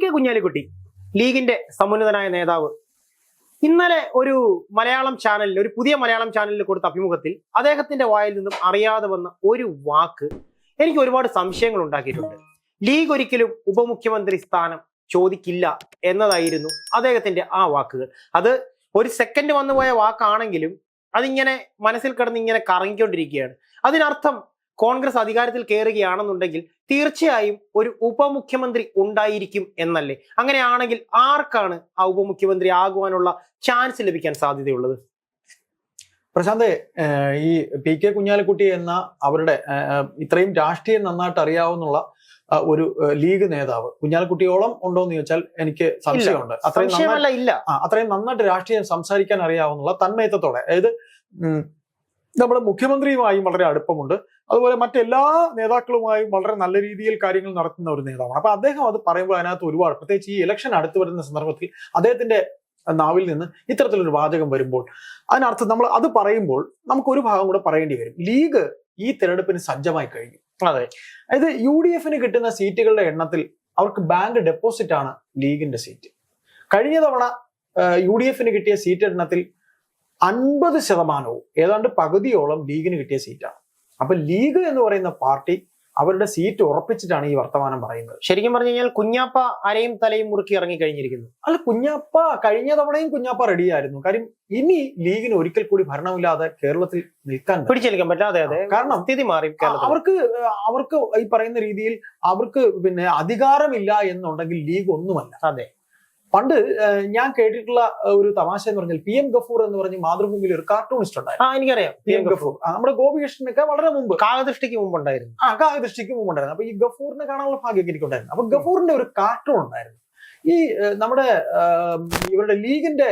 K Kunhalikutty, ലീഗിന്റെ സമുന്നതനായ നേതാവ്, ഇന്നലെ ഒരു മലയാളം ചാനലിൽ, ഒരു പുതിയ മലയാളം ചാനലിൽ കൊടുത്ത അഭിമുഖത്തിൽ അദ്ദേഹത്തിന്റെ വായിൽ നിന്നും അറിയാതെ വന്ന ഒരു വാക്ക് എനിക്ക് ഒരുപാട് സംശയങ്ങൾ ഉണ്ടാക്കിയിട്ടുണ്ട്. ലീഗ് ഒരിക്കലും ഉപമുഖ്യമന്ത്രി സ്ഥാനം ചോദിക്കില്ല എന്നതായിരുന്നു അദ്ദേഹത്തിന്റെ ആ വാക്കുകൾ. അത് ഒരു സെക്കൻഡ് വന്നുപോയ വാക്കാണെങ്കിലും അതിങ്ങനെ മനസ്സിൽ കിടന്ന് ഇങ്ങനെ കറങ്ങിക്കൊണ്ടിരിക്കുകയാണ്. അതിനർത്ഥം കോൺഗ്രസ് അധികാരത്തിൽ കയറുകയാണെന്നുണ്ടെങ്കിൽ തീർച്ചയായും ഒരു ഉപമുഖ്യമന്ത്രി ഉണ്ടായിരിക്കും എന്നല്ലേ? അങ്ങനെയാണെങ്കിൽ ആർക്കാണ് ആ ഉപമുഖ്യമന്ത്രി ആകുവാനുള്ള ചാൻസ് ലഭിക്കാൻ സാധ്യതയുള്ളത്? പ്രശാന്ത്, ഈ പി കെ കുഞ്ഞാലിക്കുട്ടി എന്ന അവരുടെ ഇത്രയും രാഷ്ട്രീയം നന്നായിട്ട് അറിയാവുന്ന ഒരു ലീഗ് നേതാവ് കുഞ്ഞാലിക്കുട്ടിയോളം ഉണ്ടോ എന്ന് ചോദിച്ചാൽ എനിക്ക് സംശയമുണ്ട്. അത്രയും നന്നായിട്ട് രാഷ്ട്രീയം സംസാരിക്കാൻ അറിയാവുന്ന തന്മയത്വത്തോടെ, അതായത് നമ്മുടെ മുഖ്യമന്ത്രിയുമായും വളരെ അടുപ്പമുണ്ട്, അതുപോലെ മറ്റെല്ലാ നേതാക്കളുമായും വളരെ നല്ല രീതിയിൽ കാര്യങ്ങൾ നടത്തുന്ന ഒരു നേതാവാണ്. അപ്പൊ അദ്ദേഹം അത് പറയുമ്പോൾ അതിനകത്ത് ഒരുപാട്, പ്രത്യേകിച്ച് ഈ ഇലക്ഷൻ അടുത്ത് വരുന്ന സന്ദർഭത്തിൽ അദ്ദേഹത്തിന്റെ നാവിൽ നിന്ന് ഇത്തരത്തിലൊരു വാചകം വരുമ്പോൾ അതിനർത്ഥം നമ്മൾ അത് പറയുമ്പോൾ നമുക്ക് ഒരു ഭാഗം കൂടെ പറയേണ്ടി വരും. ലീഗ് ഈ തെരഞ്ഞെടുപ്പിന് സജ്ജമായി കഴിഞ്ഞു. അതെ, അതായത് UDF കിട്ടുന്ന സീറ്റുകളുടെ എണ്ണത്തിൽ അവർക്ക് ബാങ്ക് ഡെപ്പോസിറ്റ് ആണ് ലീഗിന്റെ സീറ്റ്. കഴിഞ്ഞ തവണ UDF കിട്ടിയ സീറ്റ് എണ്ണത്തിൽ 50% ഏതാണ്ട് പകുതിയോളം ലീഗിന് കിട്ടിയ സീറ്റാണ്. അപ്പൊ ലീഗ് എന്ന് പറയുന്ന പാർട്ടി അവരുടെ സീറ്റ് ഉറപ്പിച്ചിട്ടാണ് ഈ വർത്തമാനം പറയുന്നത്. ശരിക്കും പറഞ്ഞു കഴിഞ്ഞാൽ കുഞ്ഞാപ്പ അരയും തലയും മുറുക്കി ഇറങ്ങി കഴിഞ്ഞിരിക്കുന്നു. അല്ല, കുഞ്ഞാപ്പ കഴിഞ്ഞ തവണയും കുഞ്ഞാപ്പ റെഡിയായിരുന്നു. കാര്യം ഇനി ലീഗിന് ഒരിക്കൽ കൂടി ഭരണമില്ലാതെ കേരളത്തിൽ നിൽക്കാൻ പിടിച്ചെടുക്കാൻ പറ്റാതെ, കാരണം സ്ഥിതി മാറി. അവർക്ക് ഈ പറയുന്ന രീതിയിൽ അവർക്ക് അധികാരമില്ല എന്നുണ്ടെങ്കിൽ ലീഗ് ഒന്നുമല്ല. അതെ, പണ്ട് ഞാൻ കേട്ടിട്ടുള്ള ഒരു തമാശ എന്ന് പറഞ്ഞാൽ PM ഗഫൂർ എന്ന് പറഞ്ഞ് മാതൃഭൂമിയിൽ ഒരു കാർട്ടൂണിസ്റ്റ് ഉണ്ടായിരുന്നു. എനിക്കറിയാം PM ഗഫൂർ. നമ്മുടെ ഗോപികൃഷ്ണനൊക്കെ വളരെ മുമ്പ്, കാകദൃഷ്ടിക്ക് മുമ്പുണ്ടായിരുന്നു. കാകദൃഷ്ടിക്ക് മുമ്പുണ്ടായിരുന്നു. അപ്പൊ ഈ ഗഫൂറിനെ കാണാനുള്ള ഭാഗ്യമൊക്കെ എനിക്കുണ്ടായിരുന്നു. അപ്പൊ ഗഫൂറിന്റെ ഒരു കാർട്ടൂൺ ഉണ്ടായിരുന്നു. ഈ നമ്മുടെ ഇവരുടെ ലീഗിന്റെ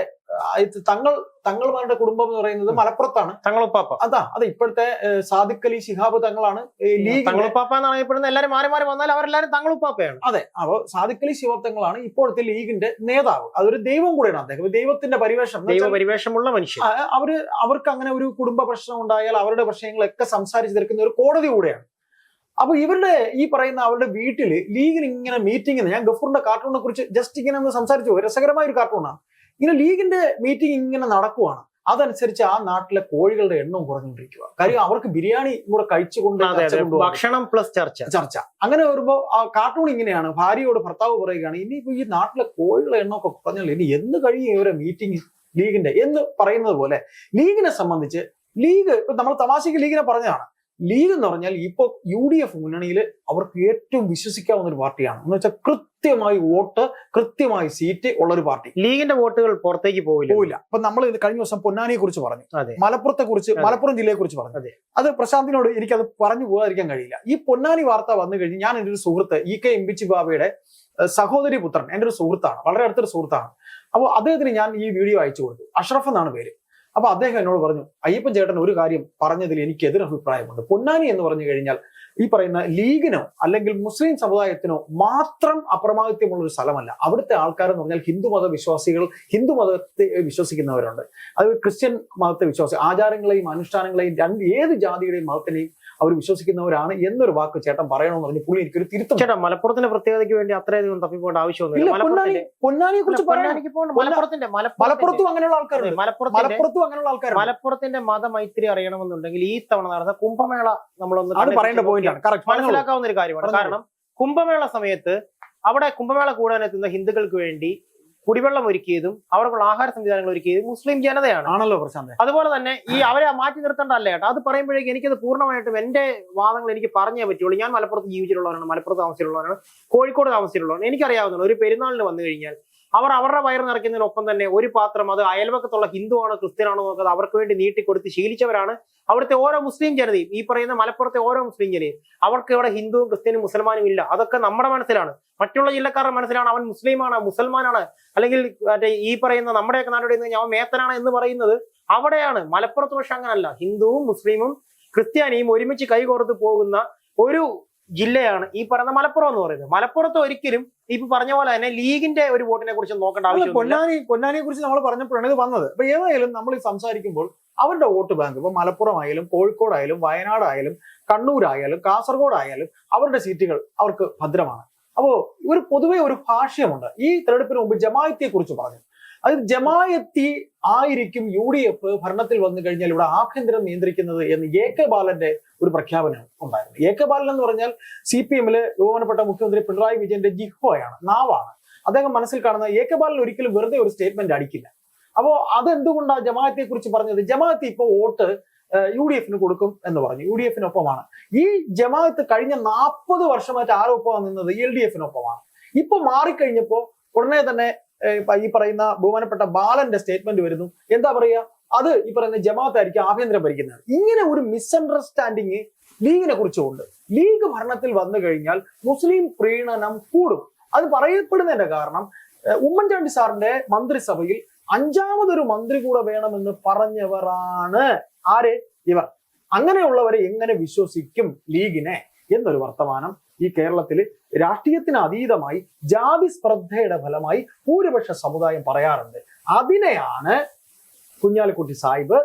തങ്ങൾമാരുടെ കുടുംബം എന്ന് പറയുന്നത് മലപ്പുറത്താണ്. തങ്ങളുപ്പാപ്പ. അത് ഇപ്പോഴത്തെ സാദിഖ് അലി ശിഹാബ് തങ്ങളാണ് തങ്ങളുപ്പാപ്പ എന്നറിയപ്പെടുന്ന. എല്ലാവരും മാറി മാറി വന്നാൽ അവരെല്ലാരും തങ്ങളുപ്പാപ്പയാണ്. അതെ, അപ്പൊ സാദിഖ് അലി ശിഹാബ് തങ്ങളാണ് ഇപ്പോഴത്തെ ലീഗിന്റെ നേതാവ്. അതൊരു ദൈവം കൂടെയാണ്. അദ്ദേഹം ദൈവത്തിന്റെ പരിവേഷമുള്ള മനുഷ്യൻ. അവർക്ക് അങ്ങനെ ഒരു കുടുംബ പ്രശ്നം ഉണ്ടായാൽ അവരുടെ പ്രശ്നങ്ങളൊക്കെ സംസാരിച്ച് തീർക്കുന്ന ഒരു കോടതി കൂടെയാണ്. അപ്പൊ ഇവരുടെ ഈ പറയുന്ന അവരുടെ വീട്ടില് ലീഗിന് ഇങ്ങനെ മീറ്റിംഗ്, ഞാൻ ഗഫൂറിന്റെ കാർട്ടൂണിനെ കുറിച്ച് ജസ്റ്റ് ഇങ്ങനെ ഒന്ന് സംസാരിച്ചു, രസകരമായ ഒരു കാർട്ടൂണാണ്. ഇങ്ങനെ ലീഗിന്റെ മീറ്റിംഗ് ഇങ്ങനെ നടക്കുവാണ്. അതനുസരിച്ച് ആ നാട്ടിലെ കോഴികളുടെ എണ്ണവും കുറഞ്ഞുകൊണ്ടിരിക്കുക. കാര്യം അവർക്ക് ബിരിയാണി കൂടെ കഴിച്ചുകൊണ്ട് ഭക്ഷണം പ്ലസ് ചർച്ച അങ്ങനെ വരുമ്പോ ആ കാർട്ടൂൺ ഇങ്ങനെയാണ്. ഭാര്യയോട് ഭർത്താവ് പറയുകയാണ്, ഇനിയിപ്പോ ഈ നാട്ടിലെ കോഴികളുടെ എണ്ണമൊക്കെ കുറഞ്ഞാൽ ഇനി എന്ന് കഴിയും ഇവരെ മീറ്റിംഗ് ലീഗിന്റെ എന്ന് പറയുന്നത് പോലെ ലീഗിനെ സംബന്ധിച്ച് ലീഗ് ഇപ്പൊ നമ്മൾ തമാശയ്ക്ക് ലീഗിനെ പറഞ്ഞതാണ്. ലീഗ് എന്ന് പറഞ്ഞാൽ ഇപ്പൊ UDF മുന്നണിയിൽ അവർക്ക് ഏറ്റവും വിശ്വസിക്കാവുന്ന ഒരു പാർട്ടിയാണ്. എന്ന് വെച്ചാൽ കൃത്യമായി വോട്ട്, കൃത്യമായി സീറ്റ് ഉള്ള ഒരു പാർട്ടി. ലീഗിന്റെ വോട്ടുകൾ പുറത്തേക്ക് പോവില്ല. അപ്പൊ നമ്മൾ കഴിഞ്ഞ ദിവസം പൊന്നാനിയെ കുറിച്ച് പറഞ്ഞു, മലപ്പുറം ജില്ലയെ കുറിച്ച് പറഞ്ഞു. അത് പ്രശാന്തിനോട് എനിക്കത് പറഞ്ഞു പോകാതിരിക്കാൻ കഴിയില്ല. ഈ പൊന്നാനി വാർത്ത വന്നു കഴിഞ്ഞ് ഞാൻ എൻ്റെ ഒരു സുഹൃത്ത് EK ഇമ്പിച്ചി ബാബയുടെ സഹോദരി പുത്രൻ, എൻ്റെ ഒരു സുഹൃത്താണ്, വളരെ അടുത്തൊരു സുഹൃത്താണ്. അപ്പോൾ അദ്ദേഹത്തിന് ഞാൻ ഈ വീഡിയോ അയച്ചു കൊടുത്തു. അഷ്റഫ് എന്നാണ് പേര്. അപ്പൊ അദ്ദേഹം എന്നോട് പറഞ്ഞു, അയ്യപ്പൻ ചേട്ടൻ ഒരു കാര്യം പറഞ്ഞതിൽ എനിക്ക് എതിരഭിപ്രായമുണ്ട്. പൊന്നാനി എന്ന് പറഞ്ഞു കഴിഞ്ഞാൽ ഈ പറയുന്ന ലീഗിനോ അല്ലെങ്കിൽ മുസ്ലിം സമുദായത്തിനോ മാത്രം അപ്രമാദിത്യമുള്ള ഒരു സ്ഥലമല്ല. അവിടുത്തെ ആൾക്കാർ എന്ന് പറഞ്ഞാൽ ഹിന്ദു മതത്തെ വിശ്വസിക്കുന്നവരുണ്ട്, അത് ക്രിസ്ത്യൻ മതത്തെ ആചാരങ്ങളെയും അനുഷ്ഠാനങ്ങളെയും ഏത് ജാതിയുടെയും മതത്തിനെയും അവർ വിശ്വസിക്കുന്നവരാണ് എന്നൊരു വാക്ക് ചേട്ടൻ പറയണമെന്ന് പറഞ്ഞ് പുള്ളി എനിക്കൊരു തിരുത്തും. ചേട്ടാ, മലപ്പുറത്തിന്റെ പ്രത്യേകതയ്ക്ക് വേണ്ടി അത്രയധികം തപ്പിപ്പോണ്ട ആവശ്യമൊന്നുമില്ല. പൊന്നാനിയെ കുറിച്ച് മലപ്പുറത്തും അങ്ങനെയുള്ള ആൾക്കാരുണ്ട്. മലപ്പുറത്തിന്റെ മതമൈത്രി അറിയണമെന്നുണ്ടെങ്കിൽ ഈ തവണ നടന്ന കുംഭമേള നമ്മളൊന്ന് പറയേണ്ട പോയിന്റാണ്. മനസ്സിലാക്കാവുന്ന ഒരു കാര്യമാണ്. കാരണം കുംഭമേള സമയത്ത് അവിടെ കുംഭമേള കൂടാനെത്തുന്ന ഹിന്ദുക്കൾക്ക് വേണ്ടി കുടിവെള്ളം ഒരുക്കിയതും അവർക്കുള്ള ആഹാര സംവിധാനങ്ങൾ ഒരുക്കിയതും മുസ്ലിം ജനതയാണ് ആണല്ലോ പ്രശാന്ത്. അതുപോലെ തന്നെ ഈ അവരെ മാറ്റി നിർത്തേണ്ടല്ല കേട്ടോ. അത് പറയുമ്പോഴേക്കും എനിക്കത് പൂർണ്ണമായിട്ടും എന്റെ വാദങ്ങൾ എനിക്ക് പറഞ്ഞേ പറ്റുള്ളൂ. ഞാൻ മലപ്പുറത്ത് ജീവിച്ചിട്ടുള്ളവരാണ്, മലപ്പുറത്ത് താമസിച്ചിട്ടുള്ളവരാണ്, കോഴിക്കോട് താമസിച്ചിട്ടുള്ളവരാണ്. എനിക്കറിയാവുന്നതാണ്, ഒരു പെരുന്നാളിന് വന്നു കഴിഞ്ഞാൽ അവരുടെ വയറ് നിറയ്ക്കുന്നതിനൊപ്പം തന്നെ ഒരു പാത്രം അത് അയൽവക്കത്തുള്ള ഹിന്ദു ആണോ ക്രിസ്ത്യനാണോ നോക്കാതെ അവർക്ക് വേണ്ടി നീട്ടിക്കൊടുത്ത് ശീലിച്ചവരാണ് അവിടുത്തെ ഓരോ മുസ്ലിം ജനതയും. ഈ പറയുന്ന മലപ്പുറത്തെ ഓരോ മുസ്ലിം ജനതയും അവർക്ക് ഇവിടെ ഹിന്ദുവും ക്രിസ്ത്യനും മുസൽമാനും ഇല്ല. അതൊക്കെ നമ്മുടെ മനസ്സിലാണ്, മറ്റുള്ള ജില്ലക്കാരുടെ മനസ്സിലാണ്. അവൻ മുസ്ലിമാണ്, മുസൽമാനാണ്, അല്ലെങ്കിൽ മറ്റേ ഈ പറയുന്ന നമ്മുടെയൊക്കെ നാട്ടിൽ അവൻ മേത്തനാണ് എന്ന് പറയുന്നത് അവിടെയാണ്. മലപ്പുറത്ത് പക്ഷെ അങ്ങനല്ല. ഹിന്ദുവും മുസ്ലിമും ക്രിസ്ത്യാനിയും ഒരുമിച്ച് കൈകോർത്ത് പോകുന്ന ഒരു ജില്ലയാണ് ഈ പറയുന്ന മലപ്പുറം എന്ന് പറയുന്നത്. മലപ്പുറത്ത് ഒരിക്കലും ഇപ്പൊ പറഞ്ഞ പോലെ തന്നെ ലീഗിന്റെ ഒരു വോട്ടിനെ കുറിച്ച് നോക്കേണ്ട ആവശ്യം. പൊന്നാനിയെ കുറിച്ച് നമ്മൾ പറഞ്ഞപ്പോഴാണ് ഇത് വന്നത്. അപ്പൊ ഏതായാലും നമ്മൾ സംസാരിക്കുമ്പോൾ അവരുടെ വോട്ട് ബാങ്ക് ഇപ്പൊ മലപ്പുറം ആയാലും കോഴിക്കോടായാലും വയനാടായാലും കണ്ണൂരായാലും കാസർഗോഡ് ആയാലും അവരുടെ സീറ്റുകൾ അവർക്ക് ഭദ്രമാണ്. അപ്പോ ഒരു പൊതുവെ ഒരു ഭാഷ്യമുണ്ട്. ഈ തെരഞ്ഞെടുപ്പിന് മുമ്പ് ജമാഅത്തിയെ കുറിച്ച് പറഞ്ഞു. അത് ജമാഅത്തി ആയിരിക്കും UDF ഭരണത്തിൽ വന്നു കഴിഞ്ഞാൽ ഇവിടെ ആഭ്യന്തരം നിയന്ത്രിക്കുന്നത് എന്ന് AK ബാലന്റെ ഒരു പ്രഖ്യാപനം ഉണ്ടായിരുന്നു. AK ബാലൻ എന്ന് പറഞ്ഞാൽ CPM-ല് ബഹുമാനപ്പെട്ട മുഖ്യമന്ത്രി പിണറായി വിജയന്റെ ജിഹ്വയാണ്, നാവാണ്. അദ്ദേഹം മനസ്സിൽ കാണുന്ന AK ബാലൻ ഒരിക്കലും വെറുതെ ഒരു സ്റ്റേറ്റ്മെന്റ് അടിക്കില്ല. അപ്പോ അതെന്തുകൊണ്ടാണ് ജമാഅത്തിയെ കുറിച്ച് പറഞ്ഞത്? ജമാഅത്തി ഇപ്പൊ വോട്ട് UDF-ന് കൊടുക്കും എന്ന് പറഞ്ഞു, UDF-നൊപ്പമാണ്. ഈ ജമാഅത്ത് കഴിഞ്ഞ 40 വർഷമായിട്ട് ആരൊപ്പമാണ് നിന്നത്? LDF-നൊപ്പമാണ്. ഇപ്പൊ മാറിക്കഴിഞ്ഞപ്പോ ഉടനെ തന്നെ ഈ പറയുന്ന ബഹുമാനപ്പെട്ട ബാലന്റെ സ്റ്റേറ്റ്മെന്റ് വരുന്നു. എന്താ പറയാ? അത് ഈ പറയുന്ന ജമാഅത്തായിരിക്കും ആഭ്യന്തരം ഭരിക്കുന്നത്. ഇങ്ങനെ ഒരു മിസ്അണ്ടർസ്റ്റാൻഡിങ് ലീഗിനെ കുറിച്ചുണ്ട്. ലീഗ് ഭരണത്തിൽ വന്നു കഴിഞ്ഞാൽ മുസ്ലിം പ്രീണനം കൂടും. അത് പറയപ്പെടുന്നതിന്റെ കാരണം ഉമ്മൻചാണ്ടി സാറിന്റെ മന്ത്രിസഭയിൽ 5ാമതൊരു മന്ത്രി കൂടെ വേണമെന്ന് പറഞ്ഞവരാണ് ആര്? ഇവർ. അങ്ങനെയുള്ളവരെ എങ്ങനെ വിശ്വസിക്കും ലീഗിനെ എന്നൊരു വർത്തമാനം ഈ കേരളത്തിൽ രാഷ്ട്രീയത്തിന് അതീതമായി ജാതി സ്പർദ്ധയുടെ ഫലമായി ഭൂരിപക്ഷ സമുദായം പറയാറുണ്ട്. അതിനെയാണ് കുഞ്ഞാലിക്കുട്ടി സാഹിബ്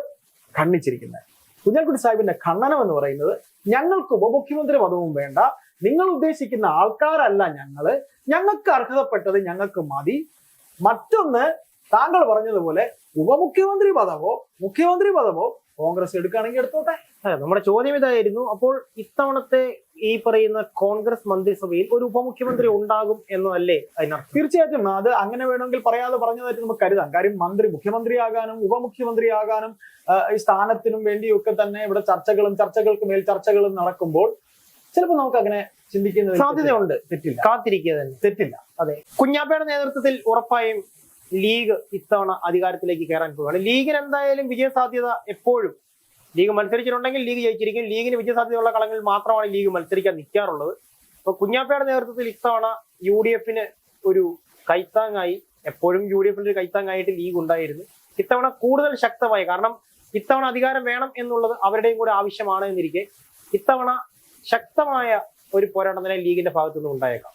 ഖണ്ഡിച്ചിരിക്കുന്നത്. കുഞ്ഞാലിക്കുട്ടി സാഹിബിന്റെ ഖണ്ഡനം എന്ന് പറയുന്നത്, ഞങ്ങൾക്ക് ഉപമുഖ്യമന്ത്രി പദവും വേണ്ട, നിങ്ങൾ ഉദ്ദേശിക്കുന്ന ആൾക്കാരല്ല ഞങ്ങൾക്ക് അർഹതപ്പെട്ടത് ഞങ്ങൾക്ക് മതി. മറ്റൊന്ന്, താങ്കൾ പറഞ്ഞതുപോലെ ഉപമുഖ്യമന്ത്രി പദമോ മുഖ്യമന്ത്രി പദമോ കോൺഗ്രസ് എടുക്കുകയാണെങ്കിൽ എടുത്തോട്ടെ. നമ്മുടെ ചോദ്യം ഇതായിരുന്നു. അപ്പോൾ ഇത്തവണത്തെ ഈ പറയുന്ന കോൺഗ്രസ് മന്ത്രിസഭയിൽ ഒരു ഉപമുഖ്യമന്ത്രി ഉണ്ടാകും എന്നല്ലേ അതിനർത്ഥം? തീർച്ചയായിട്ടും അത് അങ്ങനെ വേണമെങ്കിൽ പറയാതെ പറഞ്ഞതായിട്ട് നമുക്ക് കരുതാം. കാര്യം മുഖ്യമന്ത്രിയാകാനും ഉപമുഖ്യമന്ത്രിയാകാനും ഈ സ്ഥാനത്തിനും വേണ്ടിയൊക്കെ തന്നെ ഇവിടെ ചർച്ചകൾക്ക് മേൽ ചർച്ചകളും നടക്കുമ്പോൾ ചിലപ്പോൾ നമുക്ക് അങ്ങനെ ചിന്തിക്കുന്നത് സാധ്യതയുണ്ട്. തെറ്റില്ല, കാത്തിരിക്കുക തന്നെ, തെറ്റില്ല. അതെ, കുഞ്ഞാപ്പയുടെ നേതൃത്വത്തിൽ ഉറപ്പായും ലീഗ് ഇത്തവണ അധികാരത്തിലേക്ക് കയറാൻ പോവുകയാണ്. ലീഗിന് എന്തായാലും വിജയസാധ്യത എപ്പോഴും, ലീഗ് മത്സരിച്ചിട്ടുണ്ടെങ്കിൽ ലീഗ് ജയിച്ചിരിക്കും. ലീഗിന് വിജയസാധ്യതയുള്ള കളങ്ങളിൽ മാത്രമാണ് ലീഗ് മത്സരിക്കാൻ നിൽക്കാറുള്ളത്. അപ്പൊ കുഞ്ഞാപ്പയുടെ നേതൃത്വത്തിൽ ഇത്തവണ UDF-ന് ഒരു കൈത്താങ്ങായി, എപ്പോഴും UDF-ന് ഒരു കൈത്താങ്ങായിട്ട് ലീഗ് ഉണ്ടായിരുന്നു. ഇത്തവണ കൂടുതൽ ശക്തമായി, കാരണം ഇത്തവണ അധികാരം വേണം എന്നുള്ളത് അവരുടെയും കൂടെ ആവശ്യമാണ് എന്നിരിക്കെ ഇത്തവണ ശക്തമായ ഒരു പോരാട്ടത്തിനെ ലീഗിന്റെ ഭാഗത്തുനിന്ന് ഉണ്ടായേക്കാം.